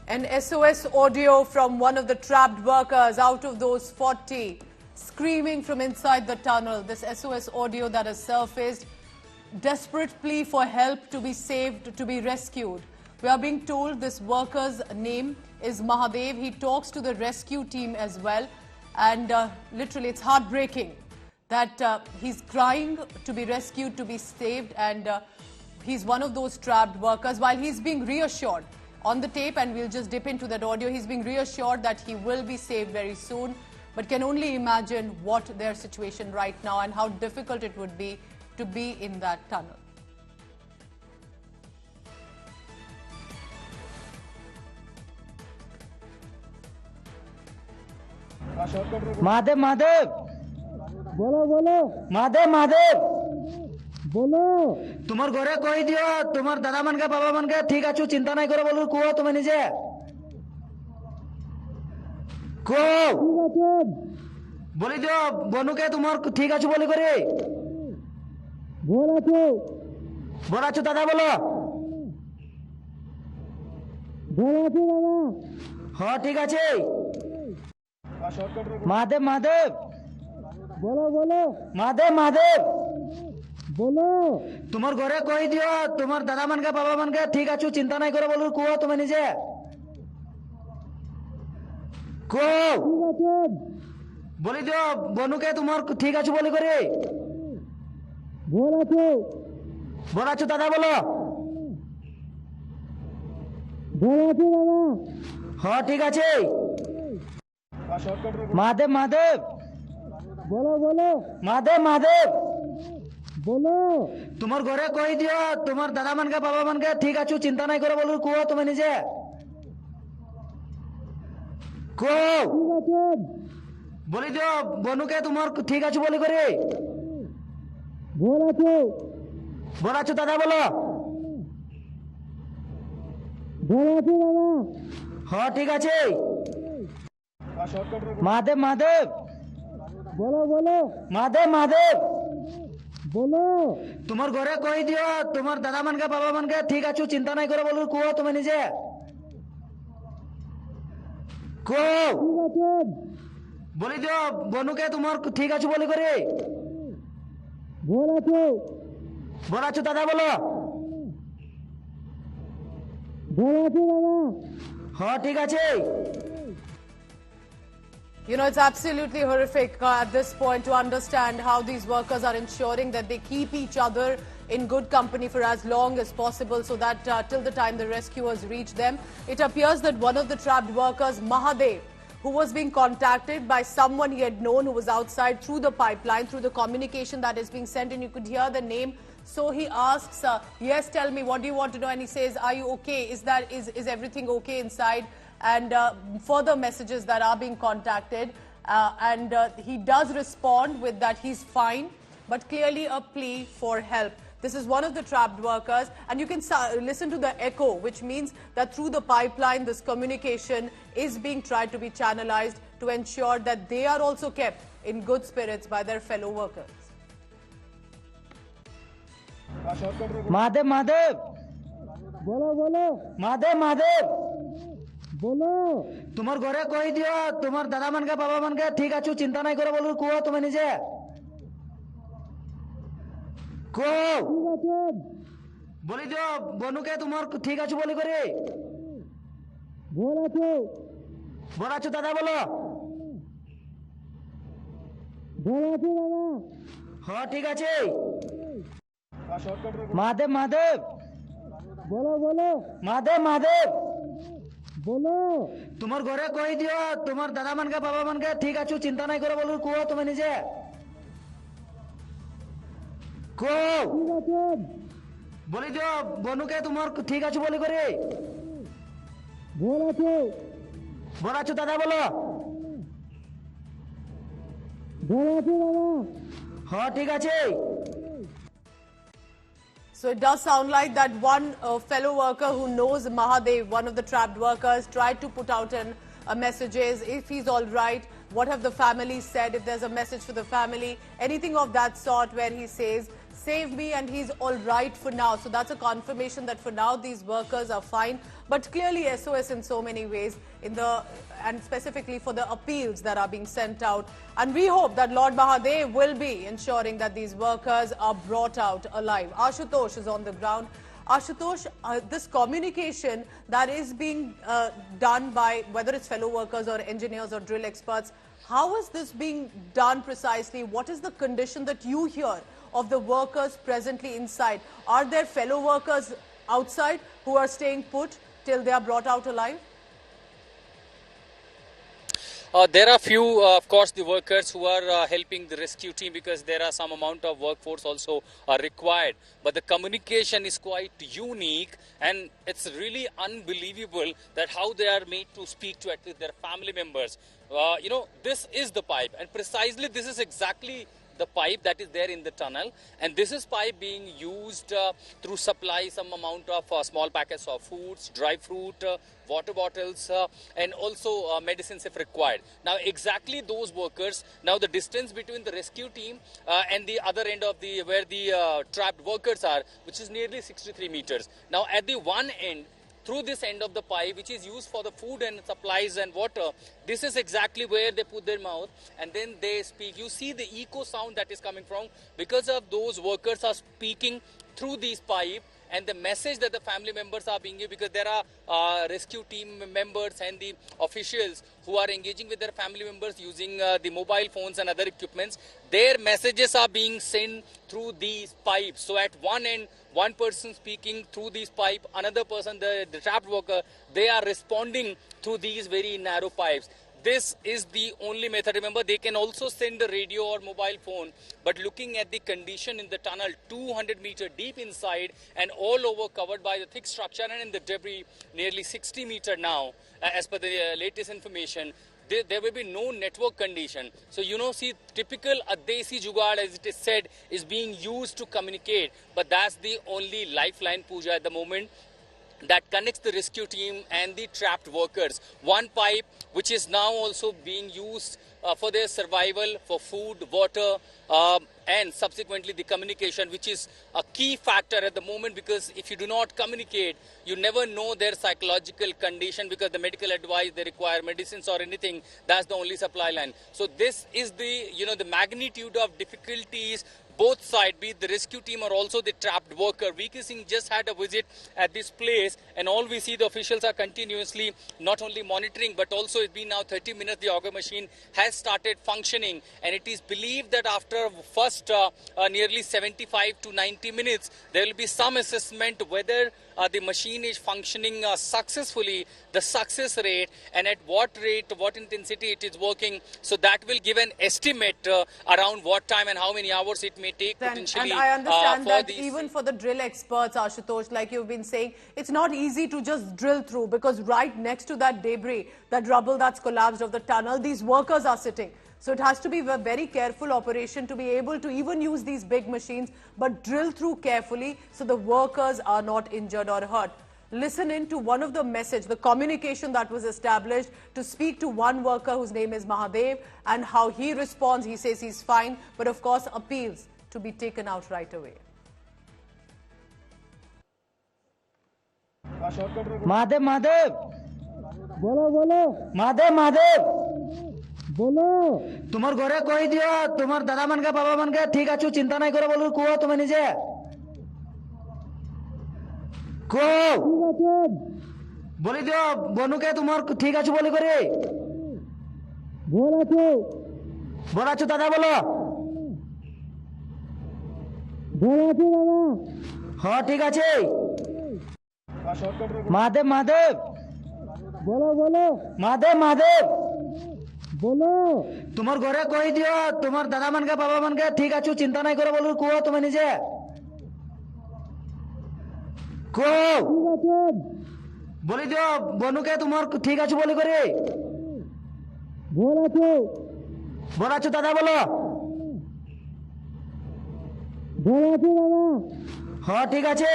An SOS audio from one of the trapped workers out of those 40 screaming from inside the tunnel. This SOS audio that has surfaced, desperate plea for help to be saved, to be rescued. We are being told this worker's name is Mahadev. He talks to the rescue team as well, and literally it's heartbreaking that he's crying to be rescued, to be saved, and he's one of those trapped workers. While he's being reassured on the tape, and we'll just dip into that audio, he's being reassured that he will be saved very soon, but can only imagine what their situation right now and how difficult it would be to be in that tunnel. Mahadev Mahadev बोलो बोलो महादेव महादेव बोलो तुम्हार घरे कही दियो तुम्हार दादा मन के बाबा मन के ठीक आछु चिंता नहीं करो बोलो कुओ तुम्हें निजे को बोली दियो बनु के तुम्हार ठीक आछु बोली करे बोला छु दादा बोलो दादा हाँ ठीक आछे महादेव महादेव बोलो बोलो महादेव महादेव बोलो तुम्हार घरे कही दियो तुम्हार दादा मन के बाबा मन के ठीक आछु चिंता नहीं करो बोलो कुओ तुम्हें निजे को बोली दियो बनु के तुम्हार ठीक आछु बोली करे बोला छु दादा बोलो हाँ ठीक आछे महादेव महादेव बोलो बोलो महादेव महादेव बोलो तुम्हार घरे कही दियो तुम्हार दादा मन के बाबा मन के ठीक आछु चिंता नहीं करो बोलो कुओ तुम्हें निजे को बोली दियो बनु के तुम्हार ठीक आछु बोली करे बोला छु दादा बोलो हाँ ठीक आछे महादेव महादेव बोलो बोलो महादेव महादेव बोलो तुम्हार घरे कही दियो तुम्हार दादा मन के बाबा मन के ठीक आछु चिंता नहीं करो बोलो कुओ तुम्हें निजे को बोली दियो बनु के तुम्हार ठीक आछु बोली करे बोला छु दादा बोलो हाँ ठीक आछे You know, it's absolutely horrific at this point to understand how these workers are ensuring that they keep each other in good company for as long as possible so that till the time the rescuers reach them. It appears that one of the trapped workers, Mahadev, who was being contacted by someone he had known who was outside through the pipeline, through the communication that is being sent, and you could hear the name. So he asks, yes, tell me, what do you want to know? And he says, are you okay? Is everything okay inside? And further messages that are being contacted. And he does respond with that he's fine, but clearly a plea for help. This is one of the trapped workers, and you can listen to the echo, which means that through the pipeline, this communication is being tried to be channelized to ensure that they are also kept in good spirits by their fellow workers. Mahadev Mahadev बोलो बोलो महादेव महादेव बोलो तुम्हार घरे कही दियो तुम्हार दादा मन के बाबा मन के ठीक आछु चिंता नहीं करो बोलो कुओ तुम्हें निजे को बोली दियो बनु के तुम्हार ठीक आछु बोली करे बोला छु दादा बोलो हाँ ठीक आछे महादेव महादेव बोलो बोलो महादेव महादेव बोलो तुम्हार घरे कही दियो तुम्हार दादा मन के बाबा मन के ठीक आछु चिंता नहीं करो बोलो कुओ तुम्हें निजे को बोली दियो बनु के तुम्हार ठीक आछु बोली करे बोला छु दादा बोलो हाँ ठीक आछे So it does sound like that one fellow worker who knows Mahadev, one of the trapped workers, tried to put out messages, if he's all right, what have the family said, if there's a message for the family, anything of that sort where he says save me, and he's all right for now. So that's a confirmation that for now these workers are fine. But clearly SOS in so many ways, and specifically for the appeals that are being sent out. And we hope that Lord Mahadev will be ensuring that these workers are brought out alive. Ashutosh is on the ground. Ashutosh, this communication that is being done by whether it's fellow workers or engineers or drill experts, how is this being done precisely? What is the condition that you hear of the workers presently inside? Are there fellow workers outside who are staying put till they are brought out alive? There are few, of course, the workers who are helping the rescue team, because there are some amount of workforce also required. But the communication is quite unique, and it's really unbelievable that how they are made to speak to at least their family members. You know, this is the pipe, and precisely this is exactly the pipe that is there in the tunnel, and this is pipe being used to supply some amount of small packets of foods, dry fruit, water bottles, and also medicines if required. Now exactly those workers, now the distance between the rescue team and the other end of the where the trapped workers are, which is nearly 63 meters. Now at the one end, through this end of the pipe, which is used for the food and supplies and water, this is exactly where they put their mouth and then they speak. You see the echo sound that is coming from, because of those workers are speaking through these pipe, and the message that the family members are being given, because there are rescue team members and the officials who are engaging with their family members using the mobile phones and other equipments, their messages are being sent through these pipes. So at one end, one person speaking through these pipe, another person, the trapped worker, they are responding through these very narrow pipes. This is the only method. Remember, they can also send a radio or mobile phone, but looking at the condition in the tunnel, 200 meter deep inside and all over covered by the thick structure and in the debris, nearly 60 meter now, as per the latest information, there will be no network condition. So, you know, see, typical Desi Jugaad, as it is said, is being used to communicate, but that's the only lifeline, Pooja, at the moment, that connects the rescue team and the trapped workers. One pipe which is now also being used for their survival, for food, water, and subsequently the communication, which is a key factor at the moment, because if you do not communicate, you never know their psychological condition, because the medical advice, they require medicines or anything, that's the only supply line. So this is the, you know, the magnitude of difficulties both sides, be it the rescue team or also the trapped worker. VK Singh just had a visit at this place, and all we see, the officials are continuously not only monitoring, but also it's been now 30 minutes, the auger machine has started functioning, and it is believed that after first nearly 75 to 90 minutes, there will be some assessment whether the machine is functioning successfully, the success rate, and at what rate, what intensity it is working. So that will give an estimate around what time and how many hours it may take potentially. And I understand that even for the drill experts, Ashutosh, like you've been saying, it's not easy to just drill through, because right next to that debris, that rubble that's collapsed of the tunnel, these workers are sitting. So it has to be a very careful operation to be able to even use these big machines, but drill through carefully so the workers are not injured or hurt. Listen in to one of the message, the communication that was established to speak to one worker whose name is Mahadev, and how he responds. He says he's fine, but of course appeals to be taken out right away. Mahadev, Mahadev, bolo, Mahadev, Mahadev, bolo. তোমার ঘরে কই দিও, তোমার দাদা মানকে বাবা মানকে ঠিক আছো, চিন্তা নাই করে বলো, কুও তুমি নিজে বলি দিও বনুকে তোমার ঠিক আছে বলি করে বল আছো দাদা, বলো হ্যাঁ ঠিক আছে। মাধব, মাধব, বলো বলো, মাধব, মাধব, বলো। তোমার ঘরে কই দিও, তোমার দাদা মানকে বাবা মানকে ঠিক আছো, চিন্তা নাই করে বলো, কুও তুমি নিজে বলি দিও বনুকে তোমার ঠিক আছে বলি করে বল আছো দাদা, বলো হ্যাঁ ঠিক আছে।